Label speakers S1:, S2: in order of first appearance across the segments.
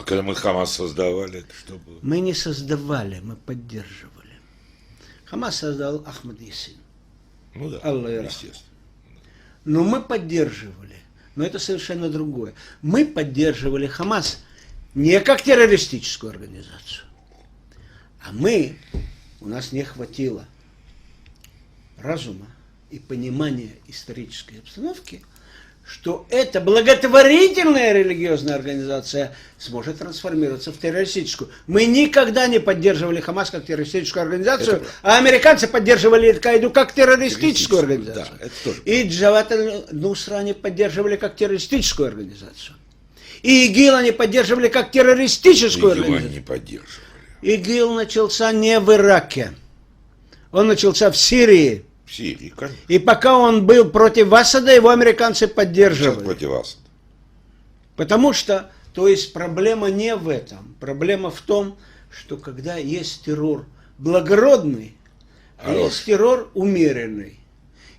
S1: когда мы Хамас создавали, это что было?
S2: Мы не создавали, мы поддерживали. Хамас создал Ахмад Ясин.
S1: Ну да,
S2: Аллах.
S1: естественно.
S2: Но мы поддерживали. Но это совершенно другое. Мы поддерживали Хамас не как террористическую организацию, а у нас не хватило разума и понимания исторической обстановки, что эта благотворительная религиозная организация сможет трансформироваться в террористическую. Мы никогда не поддерживали Хамас как террористическую организацию, а американцы поддерживали Аль-Каиду как террористическую организацию.
S1: Да, это тоже.
S2: И Джават аль-Нусра они поддерживали как террористическую организацию. И ИГИЛ они поддерживали как террористическую организацию.
S1: Не поддерживали.
S2: ИГИЛ начался не в Ираке. Он начался в Сирии.
S1: В Сирии, конечно.
S2: И пока он был против Асада, его американцы поддерживали.
S1: Сейчас против Асада.
S2: Потому что, то есть проблема не в этом. Проблема в том, что когда есть террор благородный, а есть террор умеренный.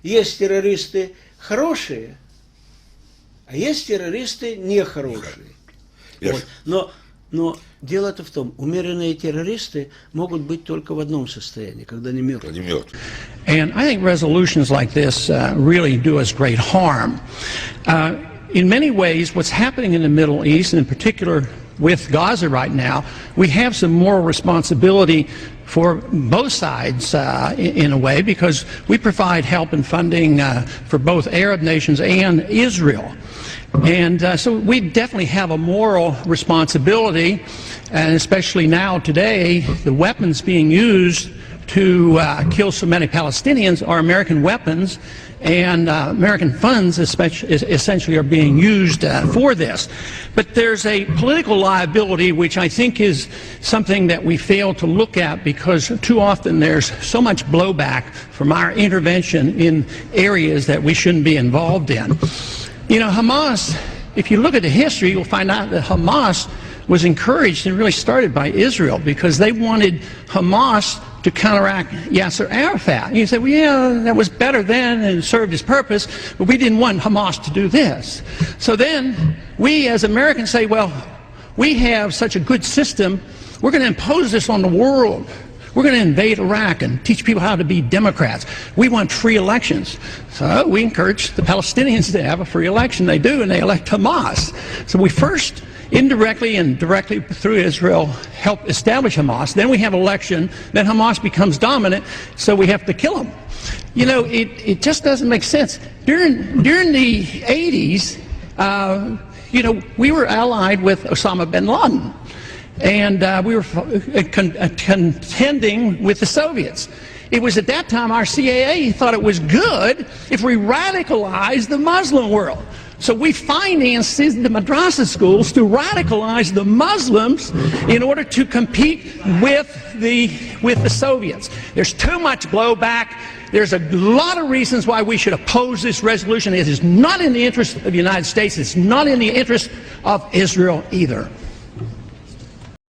S2: Есть террористы хорошие, а есть террористы нехорошие. Вот. Но дело-то в том, умеренные террористы могут быть только в одном состоянии, когда они мертвы.
S3: And I think resolutions like this really do us great harm. In many ways, what's happening in the Middle East, and in particular with Gaza right now, we have some moral responsibility for both sides in a way, because we provide help and funding for both Arab nations and Israel. And so we definitely have a moral responsibility, and especially now today, the weapons being used to kill so many Palestinians are American weapons, and American funds essentially are being used for this. But there's a political liability which I think is something that we fail to look at, because too often there's so much blowback from our intervention in areas that we shouldn't be involved in. You know, Hamas, if you look at the history, you'll find out that Hamas was encouraged and really started by Israel, because they wanted Hamas to counteract Yasser Arafat. And you say, well, yeah, that was better then and it served its purpose, but we didn't want Hamas to do this. So then we as Americans say, well, we have such a good system, we're going to impose this on the world. We're going to invade Iraq and teach people how to be Democrats. We want free elections. So we encourage the Palestinians to have a free election. They do, and they elect Hamas. So we first, indirectly and directly through Israel, help establish Hamas. Then we have election. Then Hamas becomes dominant, so we have to kill them. You know, it just doesn't make sense. During the 80s, you know, we were allied with Osama bin Laden. And we were contending with the Soviets. It was at that time our CIA thought it was good if we radicalized the Muslim world. So we financed the madrasa schools to radicalize the Muslims in order to compete with the Soviets. There's too much blowback. There's a lot of reasons why we should oppose this resolution. It is not in the interest of the United States. It's not in the interest of Israel either.